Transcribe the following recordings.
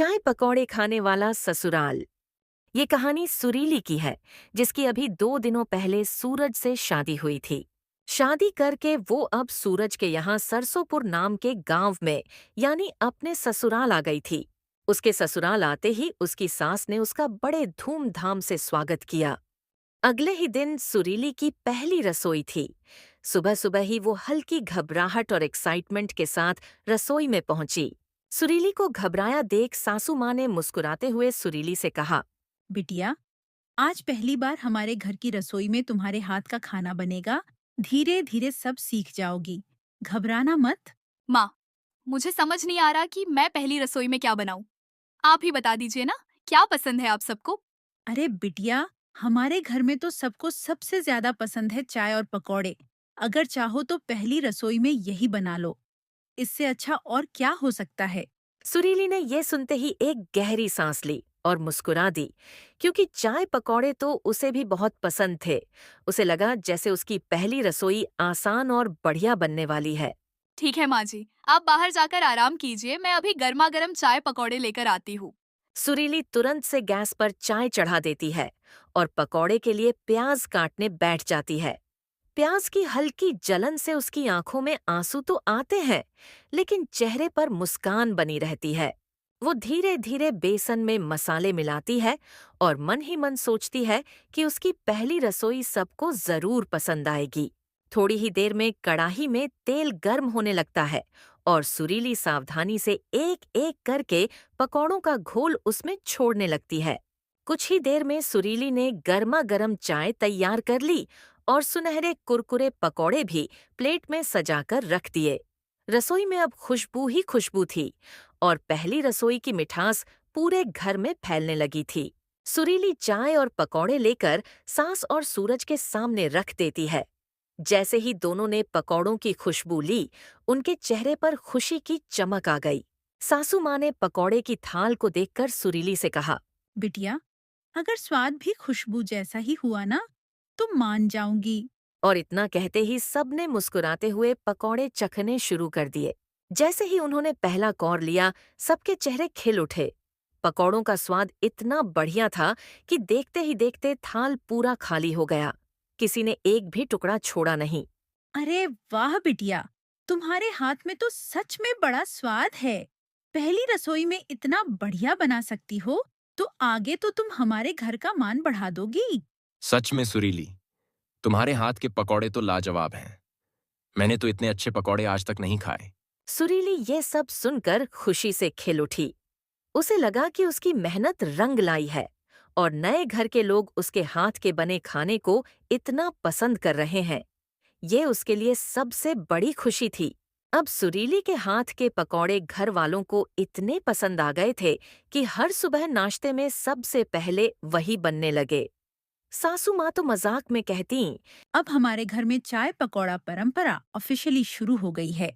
चाय पकौड़े खाने वाला ससुराल। ये कहानी सुरीली की है, जिसकी अभी 2 दिनों पहले सूरज से शादी हुई थी। शादी करके वो अब सूरज के यहाँ सरसोपुर नाम के गांव में यानी अपने ससुराल आ गई थी। उसके ससुराल आते ही उसकी सास ने उसका बड़े धूमधाम से स्वागत किया। अगले ही दिन सुरीली की पहली रसोई थी। सुबह सुबह ही वो हल्की घबराहट और एक्साइटमेंट के साथ रसोई में पहुंची। सुरीली को घबराया देख सासू माँ ने मुस्कुराते हुए सुरीली से कहा, बिटिया, आज पहली बार हमारे घर की रसोई में तुम्हारे हाथ का खाना बनेगा। धीरे धीरे सब सीख जाओगी। घबराना मत। माँ, मुझे समझ नहीं आ रहा कि मैं पहली रसोई में क्या बनाऊं। आप ही बता दीजिए ना, क्या पसंद है आप सबको? अरे बिटिया, हमारे घर में तो सबको सबसे ज्यादा पसंद है चाय और पकौड़े। अगर चाहो तो पहली रसोई में यही बना लो। इससे अच्छा और क्या हो सकता है। सुरीली ने ये सुनते ही एक गहरी सांस ली और मुस्कुरा दी, क्योंकि चाय पकौड़े तो उसे भी बहुत पसंद थे। उसे लगा जैसे उसकी पहली रसोई आसान और बढ़िया बनने वाली है। ठीक है माँ जी, आप बाहर जाकर आराम कीजिए, मैं अभी गर्मा गर्म चाय पकौड़े लेकर आती हूँ। सुरीली तुरंत से गैस पर चाय चढ़ा देती है और पकौड़े के लिए प्याज काटने बैठ जाती है। प्याज की हल्की जलन से उसकी आंखों में आंसू तो आते हैं, लेकिन चेहरे पर मुस्कान बनी रहती है। वो धीरे धीरे बेसन में मसाले मिलाती है और मन ही मन सोचती है कि उसकी पहली रसोई सबको जरूर पसंद आएगी। थोड़ी ही देर में कड़ाही में तेल गर्म होने लगता है और सुरीली सावधानी से एक एक करके पकौड़ों का घोल उसमें छोड़ने लगती है। कुछ ही देर में सुरीली ने गर्मा गर्म चाय तैयार कर ली और सुनहरे कुरकुरे पकौड़े भी प्लेट में सजाकर रख दिए। रसोई में अब खुशबू ही खुशबू थी और पहली रसोई की मिठास पूरे घर में फैलने लगी थी। सुरीली चाय और पकौड़े लेकर सास और सूरज के सामने रख देती है। जैसे ही दोनों ने पकौड़ों की खुशबू ली, उनके चेहरे पर खुशी की चमक आ गई। सासू माँ ने पकौड़े की थाल को देखकर सुरीली से कहा, बिटिया, अगर स्वाद भी खुशबू जैसा ही हुआ ना, तो मान जाऊंगी। और इतना कहते ही सबने मुस्कुराते हुए पकौड़े चखने शुरू कर दिए। जैसे ही उन्होंने पहला कौर लिया, सबके चेहरे खिल उठे। पकौड़ों का स्वाद इतना बढ़िया था कि देखते ही देखते थाल पूरा खाली हो गया। किसी ने एक भी टुकड़ा छोड़ा नहीं। अरे वाह बिटिया, तुम्हारे हाथ में तो सच में बड़ा स्वाद है। पहली रसोई में इतना बढ़िया बना सकती हो, तो आगे तो तुम हमारे घर का मान बढ़ा दोगी। सच में सुरीली, तुम्हारे हाथ के पकौड़े तो लाजवाब हैं। मैंने तो इतने अच्छे पकौड़े आज तक नहीं खाए। सुरीली ये सब सुनकर खुशी से खिल उठी। उसे लगा कि उसकी मेहनत रंग लाई है और नए घर के लोग उसके हाथ के बने खाने को इतना पसंद कर रहे हैं। ये उसके लिए सबसे बड़ी खुशी थी। अब सुरीली के हाथ के पकौड़े घर वालों को इतने पसंद आ गए थे कि हर सुबह नाश्ते में सबसे पहले वही बनने लगे। सासू माँ तो मजाक में कहती, अब हमारे घर में चाय पकौड़ा परंपरा ऑफिशियली शुरू हो गई है।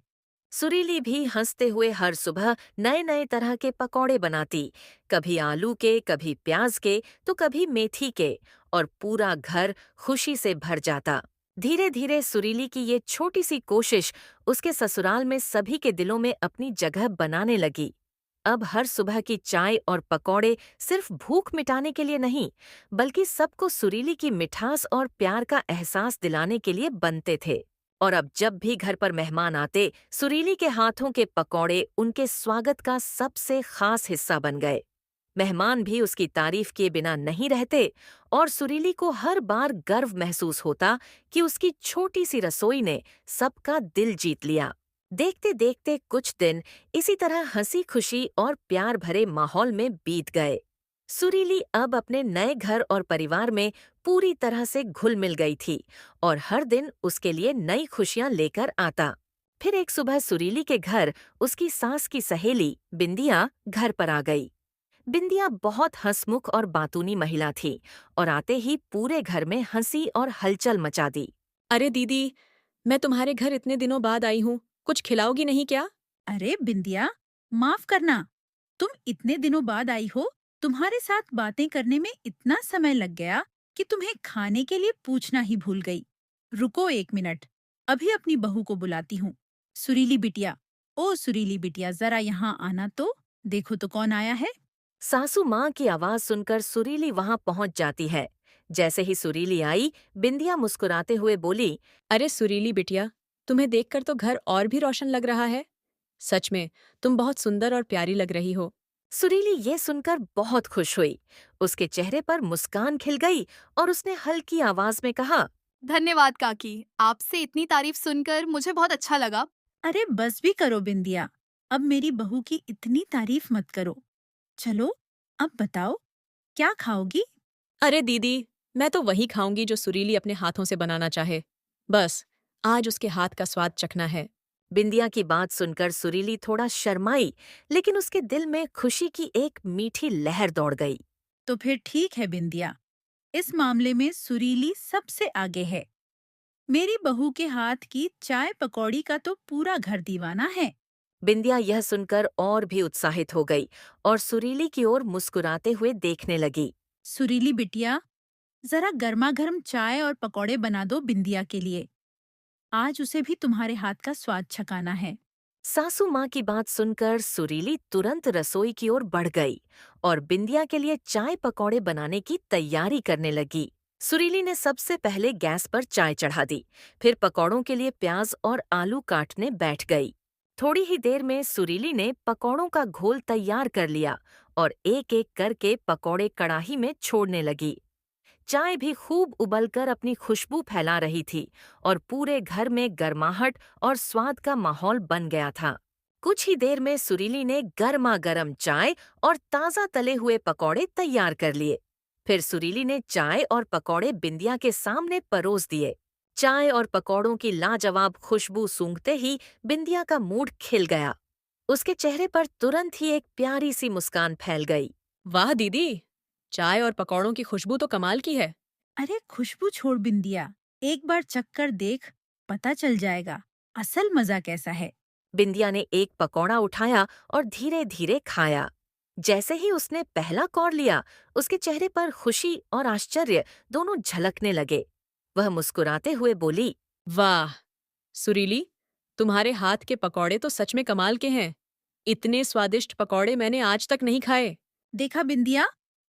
सुरीली भी हंसते हुए हर सुबह नए नए तरह के पकौड़े बनाती, कभी आलू के, कभी प्याज के, तो कभी मेथी के, और पूरा घर खुशी से भर जाता। धीरे धीरे सुरीली की ये छोटी सी कोशिश उसके ससुराल में सभी के दिलों में अपनी जगह बनाने लगी। अब हर सुबह की चाय और पकौड़े सिर्फ भूख मिटाने के लिए नहीं, बल्कि सबको सुरीली की मिठास और प्यार का एहसास दिलाने के लिए बनते थे। और अब जब भी घर पर मेहमान आते, सुरीली के हाथों के पकौड़े उनके स्वागत का सबसे खास हिस्सा बन गए। मेहमान भी उसकी तारीफ किए बिना नहीं रहते और सुरीली को हर बार गर्व महसूस होता कि उसकी छोटी सी रसोई ने सबका दिल जीत लिया। देखते देखते कुछ दिन इसी तरह हंसी खुशी और प्यार भरे माहौल में बीत गए। सुरीली अब अपने नए घर और परिवार में पूरी तरह से घुल मिल गई थी और हर दिन उसके लिए नई खुशियां लेकर आता। फिर एक सुबह सुरीली के घर उसकी सास की सहेली बिंदिया घर पर आ गई। बिंदिया बहुत हंसमुख और बातूनी महिला थी और आते ही पूरे घर में हंसी और हलचल मचा दी। अरे दीदी, मैं तुम्हारे घर इतने दिनों बाद आई हूँ। कुछ खिलाओगी नहीं क्या? अरे बिंदिया, माफ करना, तुम इतने दिनों बाद आई हो। तुम्हारे साथ बातें करने में इतना समय लग गया कि तुम्हें खाने के लिए पूछना ही भूल गई। रुको एक मिनट, अभी अपनी बहू को बुलाती हूँ। सुरीली बिटिया, ओ सुरीली बिटिया, जरा यहाँ आना तो। देखो तो कौन आया है। सासू माँ की आवाज सुनकर सुरीली वहां पहुंच जाती है। जैसे ही सुरीली आई, बिंदिया मुस्कुराते हुए बोली, अरे सुरीली बिटिया, तुम्हें देखकर तो घर और भी रोशन लग रहा है। सच में तुम बहुत सुंदर और प्यारी लग रही हो। सुरीली ये सुनकर बहुत खुश हुई। उसके चेहरे पर मुस्कान खिल गई और उसने हल्की आवाज में कहा, धन्यवाद काकी, आपसे इतनी तारीफ सुनकर मुझे बहुत अच्छा लगा। अरे बस भी करो बिंदिया, अब मेरी बहू की इतनी तारीफ मत करो। चलो, अब बताओ, क्या खाओगी? अरे दीदी, मैं तो वही खाऊंगी जो सुरीली अपने हाथों से बनाना चाहे। बस आज उसके हाथ का स्वाद चखना है। बिंदिया की बात सुनकर सुरीली थोड़ा शर्माई, लेकिन उसके दिल में खुशी की एक मीठी लहर दौड़ गई। तो फिर ठीक है बिंदिया, इस मामले में सुरीली सबसे आगे है। मेरी बहू के हाथ की चाय पकौड़ी का तो पूरा घर दीवाना है। बिंदिया यह सुनकर और भी उत्साहित हो गई और सुरीली की ओर मुस्कुराते हुए देखने लगी। सुरीली बिटिया, जरा गर्मा गर्म चाय और पकौड़े बना दो बिंदिया के लिए। आज उसे भी तुम्हारे हाथ का स्वाद छकाना है। सासू माँ की बात सुनकर सुरीली तुरंत रसोई की ओर बढ़ गई और बिंदिया के लिए चाय पकौड़े बनाने की तैयारी करने लगी। सुरीली ने सबसे पहले गैस पर चाय चढ़ा दी, फिर पकौड़ों के लिए प्याज और आलू काटने बैठ गई। थोड़ी ही देर में सुरीली ने पकौड़ों का घोल तैयार कर लिया और एक एक करके पकौड़े कड़ाही में छोड़ने लगी। चाय भी खूब उबलकर अपनी खुशबू फैला रही थी और पूरे घर में गर्माहट और स्वाद का माहौल बन गया था। कुछ ही देर में सुरीली ने गर्मा गर्म चाय और ताज़ा तले हुए पकौड़े तैयार कर लिए। फिर सुरीली ने चाय और पकौड़े बिंदिया के सामने परोस दिए। चाय और पकौड़ों की लाजवाब खुशबू सूंघते ही बिंदिया का मूड खिल गया। उसके चेहरे पर तुरंत ही एक प्यारी सी मुस्कान फैल गई। वाह दीदी, चाय और पकौड़ों की खुशबू तो कमाल की है। अरे खुशबू छोड़ बिंदिया, एक बार चख कर देख, पता चल जाएगा असल मजा कैसा है। बिंदिया ने एक पकौड़ा उठाया और धीरे धीरे खाया। जैसे ही उसने पहला कौर लिया, उसके चेहरे पर खुशी और आश्चर्य दोनों झलकने लगे। वह मुस्कुराते हुए बोली, वाह सुरीली, तुम्हारे हाथ के पकौड़े तो सच में कमाल के हैं। इतने स्वादिष्ट पकौड़े मैंने आज तक नहीं खाए। देखा बिंदिया,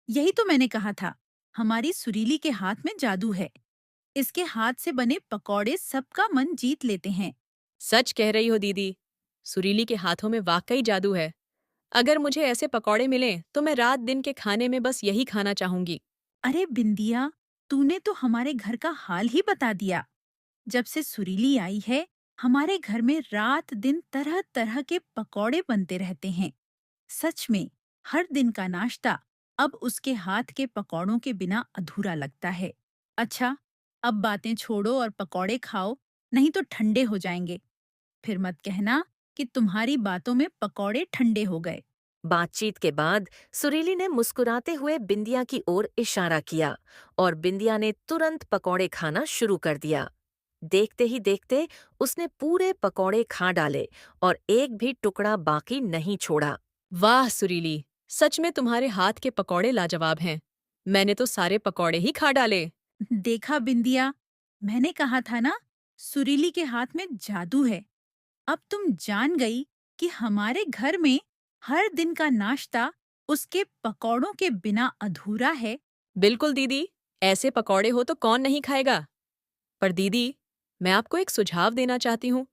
यही तो मैंने कहा था, हमारी सुरीली के हाथ में जादू है। इसके हाथ से बने पकौड़े सबका मन जीत लेते हैं। सच कह रही हो दीदी, सुरीली के हाथों में वाकई जादू है। अगर मुझे ऐसे पकौड़े मिलें तो मैं रात दिन के खाने में बस यही खाना चाहूंगी। अरे बिंदिया, तूने तो हमारे घर का हाल ही बता दिया। जब से सुरीली आई है, हमारे घर में रात दिन तरह तरह के पकौड़े बनते रहते हैं। सच में, हर दिन का नाश्ता अब उसके हाथ के पकौड़ों के बिना अधूरा लगता है। अच्छा, अब बातें छोड़ो और पकौड़े खाओ, नहीं तो ठंडे हो जाएंगे। फिर मत कहना कि तुम्हारी बातों में पकौड़े ठंडे हो गए। बातचीत के बाद सुरीली ने मुस्कुराते हुए बिंदिया की ओर इशारा किया और बिंदिया ने तुरंत पकौड़े खाना शुरू कर दिया। देखते ही देखते उसने पूरे पकौड़े खा डाले और एक भी टुकड़ा बाकी नहीं छोड़ा। वाह सुरीली, सच में तुम्हारे हाथ के पकौड़े लाजवाब हैं। मैंने तो सारे पकौड़े ही खा डाले। देखा बिंदिया, मैंने कहा था ना, सुरीली के हाथ में जादू है। अब तुम जान गई कि हमारे घर में हर दिन का नाश्ता उसके पकौड़ों के बिना अधूरा है। बिल्कुल दीदी, ऐसे पकौड़े हो तो कौन नहीं खाएगा। पर दीदी, मैं आपको एक सुझाव देना चाहती हूँ।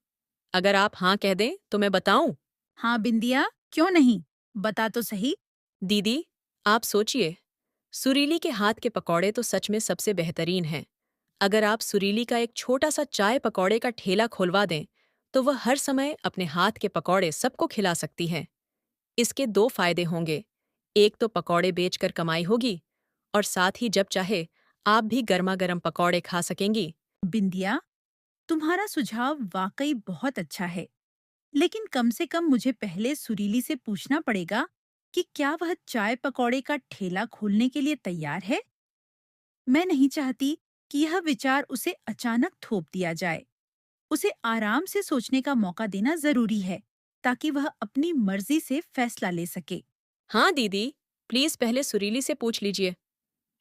अगर आप हाँ कह दें तो मैं बताऊं। हाँ बिंदिया, क्यों नहीं, बता तो सही। दीदी, आप सोचिए, सुरीली के हाथ के पकौड़े तो सच में सबसे बेहतरीन हैं। अगर आप सुरीली का एक छोटा सा चाय पकौड़े का ठेला खोलवा दें, तो वह हर समय अपने हाथ के पकौड़े सबको खिला सकती हैं। इसके दो फायदे होंगे। एक तो पकौड़े बेचकर कमाई होगी और साथ ही जब चाहे आप भी गर्मा गर्म पकौड़े खा सकेंगी। बिंदिया, तुम्हारा सुझाव वाकई बहुत अच्छा है, लेकिन कम से कम मुझे पहले सुरीली से पूछना पड़ेगा कि क्या वह चाय पकौड़े का ठेला खोलने के लिए तैयार है। मैं नहीं चाहती कि यह विचार उसे अचानक थोप दिया जाए। उसे आराम से सोचने का मौका देना जरूरी है, ताकि वह अपनी मर्जी से फैसला ले सके। हाँ दीदी, प्लीज पहले सुरीली से पूछ लीजिए।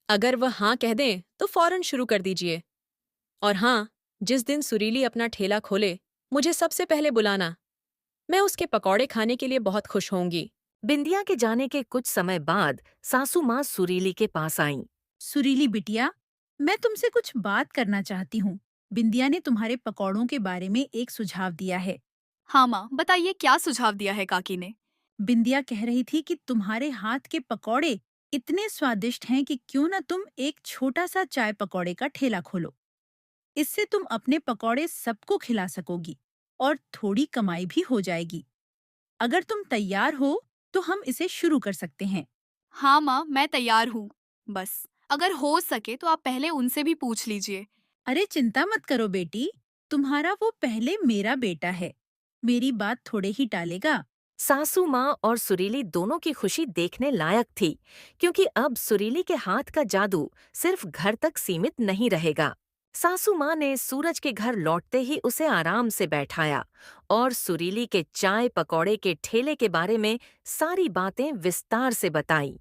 अगर वह हाँ कह दें तो फौरन शुरू कर दीजिए। और हाँ, जिस दिन सुरीली अपना ठेला खोले, मुझे सबसे पहले बुलाना। मैं उसके पकौड़े खाने के लिए बहुत खुश होंगी। बिंदिया के जाने के कुछ समय बाद सासू माँ सुरीली के पास आईं। सुरीली बिटिया, मैं तुमसे कुछ बात करना चाहती हूँ। बिंदिया ने तुम्हारे पकौड़ों के बारे में एक सुझाव दिया है। हाँ माँ, बताइए क्या सुझाव दिया है काकी ने। बिंदिया कह रही थी कि तुम्हारे हाथ के पकौड़े इतने स्वादिष्ट हैं कि क्यों न तुम एक छोटा सा चाय पकौड़े का ठेला खोलो। इससे तुम अपने पकौड़े सबको खिला सकोगी और थोड़ी कमाई भी हो जाएगी। अगर तुम तैयार हो तो हम इसे शुरू कर सकते हैं। हाँ माँ, मैं तैयार हूँ। बस अगर हो सके तो आप पहले उनसे भी पूछ लीजिए। अरे चिंता मत करो बेटी, तुम्हारा वो पहले मेरा बेटा है। मेरी बात थोड़े ही टालेगा। सासू माँ और सुरीली दोनों की खुशी देखने लायक थी, क्योंकि अब सुरीली के हाथ का जादू सिर्फ घर तक सीमित नहीं रहेगा। सासू माँ ने सूरज के घर लौटते ही उसे आराम से बैठाया और सुरीली के चाय पकौड़े के ठेले के बारे में सारी बातें विस्तार से बताई।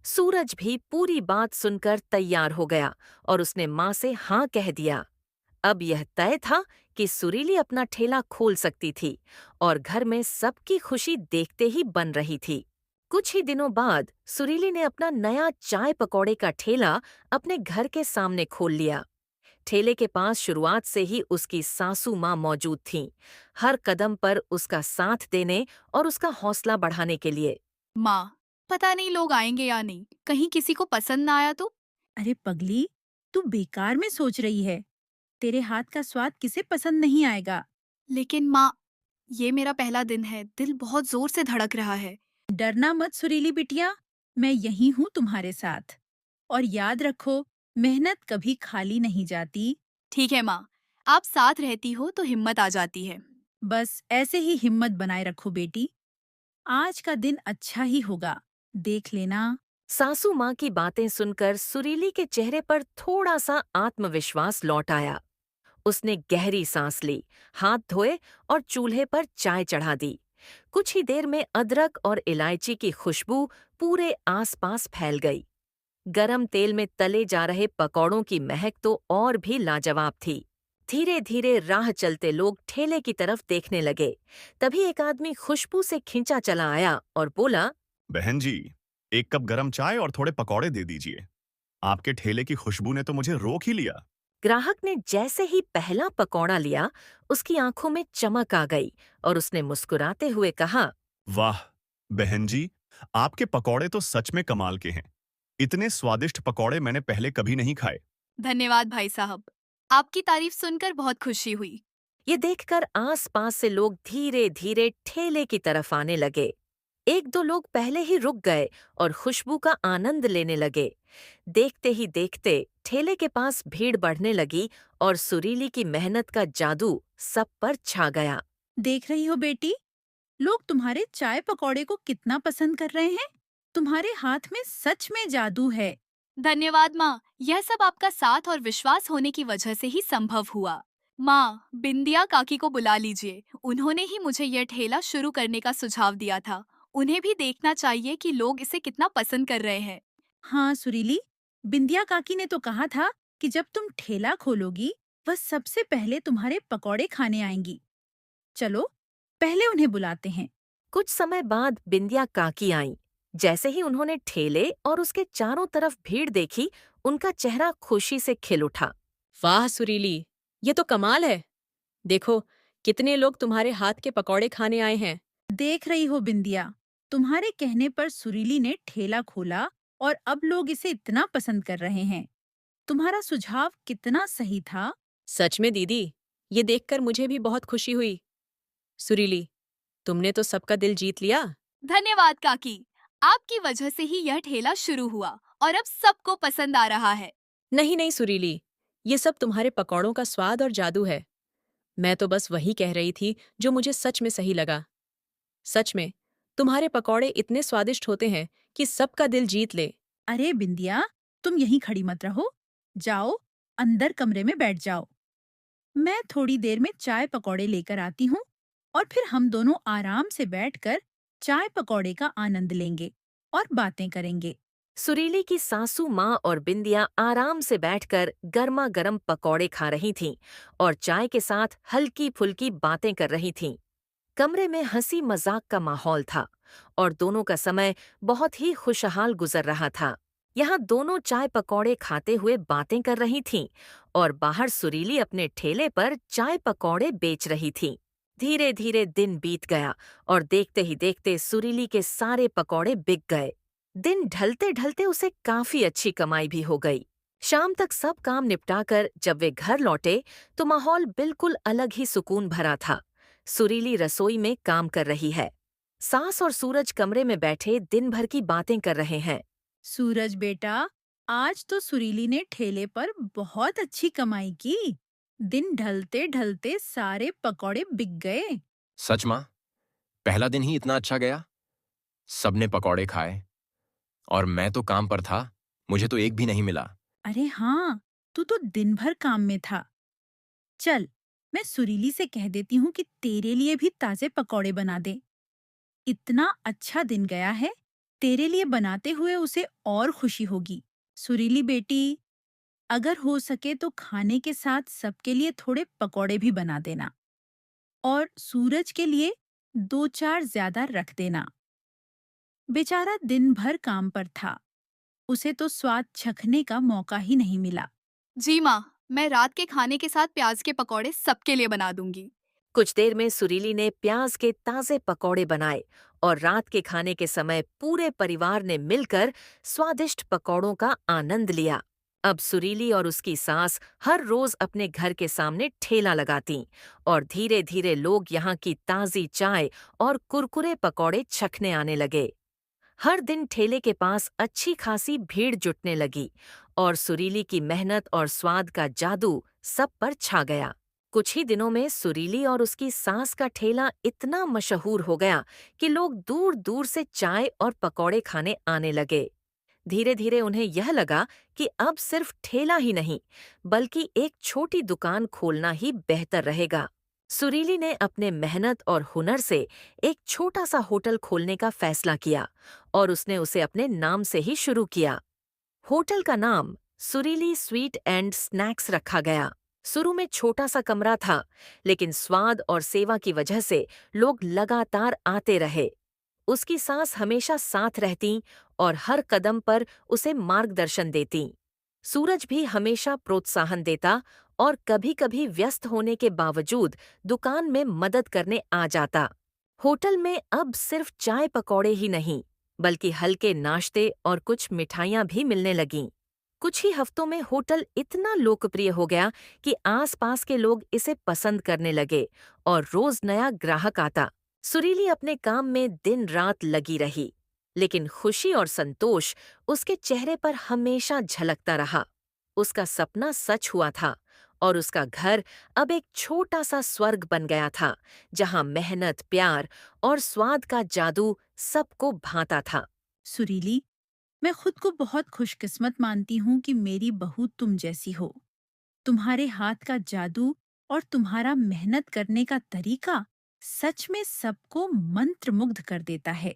सूरज भी पूरी बात सुनकर तैयार हो गया और उसने माँ से हाँ कह दिया। अब यह तय था कि सुरीली अपना ठेला खोल सकती थी और घर में सबकी खुशी देखते ही बन रही थी। कुछ ही दिनों बाद सुरीली ने अपना नया चाय पकौड़े का ठेला अपने घर के सामने खोल लिया। ठेले के पास शुरुआत से ही उसकी सासू माँ मौजूद थीं, हर कदम पर उसका साथ देने और उसका हौसला बढ़ाने के लिए। माँ, पता नहीं लोग आएंगे या नहीं, कहीं किसी को पसंद ना आया तो। अरे पगली, तू बेकार में सोच रही है। तेरे हाथ का स्वाद किसे पसंद नहीं आएगा। लेकिन माँ, ये मेरा पहला दिन है, दिल बहुत जोर से धड़क रहा है। डरना मत सुरीली बिटिया, मैं यही हूँ तुम्हारे साथ। और याद रखो, मेहनत कभी खाली नहीं जाती। ठीक है माँ, आप साथ रहती हो तो हिम्मत आ जाती है। बस ऐसे ही हिम्मत बनाए रखो बेटी। आज का दिन अच्छा ही होगा, देख लेना। सासू माँ की बातें सुनकर सुरीली के चेहरे पर थोड़ा सा आत्मविश्वास लौट आया। उसने गहरी सांस ली, हाथ धोए और चूल्हे पर चाय चढ़ा दी। कुछ ही देर में अदरक और इलायची की खुशबू पूरे आसपास फैल गई। गरम तेल में तले जा रहे पकौड़ों की महक तो और भी लाजवाब थी। धीरे धीरे राह चलते लोग ठेले की तरफ देखने लगे। तभी एक आदमी खुशबू से खिंचा चला आया और बोला, बहन जी, एक कप गरम चाय और थोड़े पकौड़े दे दीजिए। आपके ठेले की खुशबू ने तो मुझे रोक ही लिया। ग्राहक ने जैसे ही पहला पकौड़ा लिया, उसकी आंखों में चमक आ गई और उसने मुस्कुराते हुए कहा, वाह बहन जी, आपके पकौड़े तो सच में कमाल के हैं। इतने स्वादिष्ट पकौड़े मैंने पहले कभी नहीं खाए। धन्यवाद भाई साहब, आपकी तारीफ सुनकर बहुत खुशी हुई। ये देखकर आस-पास से लोग धीरे धीरे ठेले की तरफ आने लगे। एक दो लोग पहले ही रुक गए और खुशबू का आनंद लेने लगे। देखते ही देखते ठेले के पास भीड़ बढ़ने लगी और सुरीली की मेहनत का जादू सब पर छा गया। देख रही हो बेटी, लोग तुम्हारे चाय पकौड़े को कितना पसंद कर रहे हैं। तुम्हारे हाथ में सच में जादू है। धन्यवाद माँ, यह सब आपका साथ और विश्वास होने की वजह से ही संभव हुआ। माँ, बिंदिया काकी को बुला लीजिए, उन्होंने ही मुझे यह ठेला शुरू करने का सुझाव दिया था। उन्हें भी देखना चाहिए कि लोग इसे कितना पसंद कर रहे हैं। हाँ सुरीली, बिंदिया काकी ने तो कहा था कि जब तुम ठेला खोलोगी, वह सबसे पहले तुम्हारे पकौड़े खाने आएंगी। चलो, पहले उन्हें बुलाते हैं। कुछ समय बाद बिंदिया काकी आईं। जैसे ही उन्होंने ठेले और उसके चारों तरफ भीड़ देखी, उनका चेहरा खुशी से खिल उठा। वाह सुरीली, ये तो कमाल है। देखो, कितने लोग तुम्हारे हाथ के पकौड़े खाने आए हैं। देख रही हो बिंदिया, तुम्हारे कहने पर सुरीली ने ठेला खोला और अब लोग इसे इतना पसंद कर रहे हैं। तुम्हारा सुझाव कितना सही था। सच में दीदी, ये देखकर मुझे भी बहुत खुशी हुई। सुरीली, तुमने तो सबका दिल जीत लिया। धन्यवाद काकी, आपकी वजह से ही यह ठेला शुरू हुआ और अब सबको पसंद आ रहा है। नहीं नहीं सुरीली, ये सब तुम्हारे पकौड़ों का स्वाद और जादू है। मैं तो बस वही कह रही थी जो मुझे सच में सही लगा। सच में, तुम्हारे पकौड़े इतने स्वादिष्ट होते हैं कि सबका दिल जीत ले। अरे बिंदिया, तुम यहीं खड़ी मत रहो। जाओ, अंदर कमरे में बैठ जाओ। मैं थोड़ी देर में चाय पकौड़े लेकर आती हूँ और फिर हम दोनों आराम से बैठकर चाय पकौड़े का आनंद लेंगे और बातें करेंगे। सुरीली की सासू माँ और बिंदिया आराम से बैठकर गर्मा गर्म पकौड़े खा रही थीं और चाय के साथ हल्की फुल्की बातें कर रही थीं। कमरे में हंसी मजाक का माहौल था और दोनों का समय बहुत ही खुशहाल गुजर रहा था। यहाँ दोनों चाय पकौड़े खाते हुए बातें कर रही थीं और बाहर सुरीली अपने ठेले पर चाय पकौड़े बेच रही थी। धीरे धीरे दिन बीत गया और देखते ही देखते सुरीली के सारे पकौड़े बिक गए। दिन ढलते ढलते उसे काफी अच्छी कमाई भी हो गई। शाम तक सब काम निपटाकर जब वे घर लौटे तो माहौल बिल्कुल अलग ही सुकून भरा था। सुरीली रसोई में काम कर रही है। सास और सूरज कमरे में बैठे दिन भर की बातें कर रहे हैं। सूरज बेटा, आज तो सुरीली ने ठेले पर बहुत अच्छी कमाई की। दिन ढलते ढलते सारे पकौड़े बिक गए। सच माँ? पहला दिन ही इतना अच्छा गया? सबने पकौड़े खाए और मैं तो काम पर था, मुझे तो एक भी नहीं मिला। अरे हाँ, तू तो दिन भर काम में था। चल, मैं सुरीली से कह देती हूँ कि तेरे लिए भी ताजे पकौड़े बना दे। इतना अच्छा दिन गया है, तेरे लिए बनाते हुए उसे और खुशी होगी। सुरीली बेटी, अगर हो सके तो खाने के साथ सबके लिए थोड़े पकौड़े भी बना देना और सूरज के लिए 2-4 ज्यादा रख देना। बेचारा दिन भर काम पर था, उसे तो स्वाद चखने का मौका ही नहीं मिला। जी माँ, मैं रात के खाने के साथ प्याज के पकौड़े सबके लिए बना दूंगी। कुछ देर में सुरीली ने प्याज के ताजे पकौड़े बनाए और रात के खाने के समय पूरे परिवार ने मिलकर स्वादिष्ट पकौड़ों का आनंद लिया। अब सुरीली और उसकी सास हर रोज अपने घर के सामने ठेला लगाती और धीरे धीरे लोग यहाँ की ताजी चाय और कुरकुरे पकौड़े चखने आने लगे। हर दिन ठेले के पास अच्छी खासी भीड़ जुटने लगी और सुरीली की मेहनत और स्वाद का जादू सब पर छा गया। कुछ ही दिनों में सुरीली और उसकी सास का ठेला इतना मशहूर हो गया कि लोग दूर दूर से चाय और पकौड़े खाने आने लगे। धीरे धीरे उन्हें यह लगा कि अब सिर्फ ठेला ही नहीं बल्कि एक छोटी दुकान खोलना ही बेहतर रहेगा। सुरीली ने अपने मेहनत और हुनर से एक छोटा सा होटल खोलने का फैसला किया और उसने उसे अपने नाम से ही शुरू किया। होटल का नाम सुरीली स्वीट एंड स्नैक्स रखा गया। शुरू में छोटा सा कमरा था, लेकिन स्वाद और सेवा की वजह से लोग लगातार आते रहे। उसकी सास हमेशा साथ रहती और हर कदम पर उसे मार्गदर्शन देती। सूरज भी हमेशा प्रोत्साहन देता और कभी-कभी व्यस्त होने के बावजूद दुकान में मदद करने आ जाता। होटल में अब सिर्फ चाय पकौड़े ही नहीं, बल्कि हल्के नाश्ते और कुछ मिठाइयाँ भी मिलने लगीं। कुछ ही हफ्तों में होटल इतना लोकप्रिय हो गया कि आस-पास के लोग इसे पसंद करने लगे और रोज नया ग्राहक आता। सुरीली अपने काम में दिन रात लगी रही, लेकिन खुशी और संतोष उसके चेहरे पर हमेशा झलकता रहा। उसका सपना सच हुआ था और उसका घर अब एक छोटा सा स्वर्ग बन गया था, जहां मेहनत, प्यार और स्वाद का जादू सबको भाता था। सुरीली, मैं खुद को बहुत खुशकिस्मत मानती हूँ कि मेरी बहू तुम जैसी हो। तुम्हारे हाथ का जादू और तुम्हारा मेहनत करने का तरीका सच में सबको मंत्रमुग्ध कर देता है।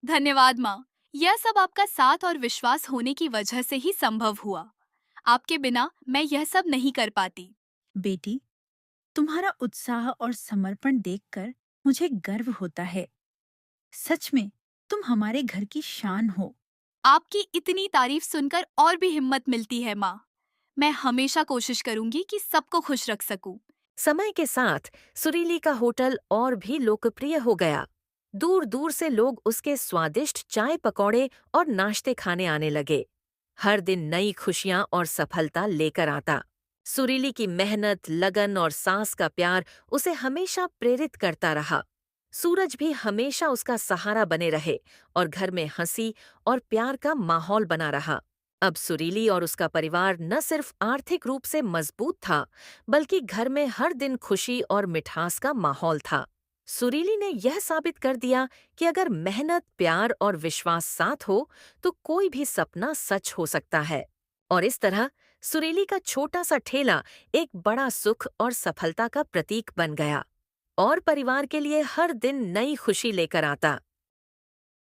धन्यवाद माँ, यह सब आपका साथ और विश्वास होने की वजह से ही संभव हुआ। आपके बिना मैं यह सब नहीं कर पाती। बेटी, तुम्हारा उत्साह और समर्पण देखकर मुझे गर्व होता है। सच में तुम हमारे घर की शान हो। आपकी इतनी तारीफ सुनकर और भी हिम्मत मिलती है माँ। मैं हमेशा कोशिश करूंगी कि सबको खुश रख सकूं। समय के साथ सुरीली का होटल और भी लोकप्रिय हो गया। दूर दूर से लोग उसके स्वादिष्ट चाय पकौड़े और नाश्ते खाने आने लगे। हर दिन नई खुशियां और सफलता लेकर आता। सुरीली की मेहनत, लगन और सास का प्यार उसे हमेशा प्रेरित करता रहा। सूरज भी हमेशा उसका सहारा बने रहे और घर में हंसी और प्यार का माहौल बना रहा। अब सुरीली और उसका परिवार न सिर्फ आर्थिक रूप से मजबूत था, बल्कि घर में हर दिन खुशी और मिठास का माहौल था। सुरीली ने यह साबित कर दिया कि अगर मेहनत, प्यार और विश्वास साथ हो, तो कोई भी सपना सच हो सकता है। और इस तरह सुरीली का छोटा सा ठेला एक बड़ा सुख और सफलता का प्रतीक बन गया और परिवार के लिए हर दिन नई खुशी लेकर आता।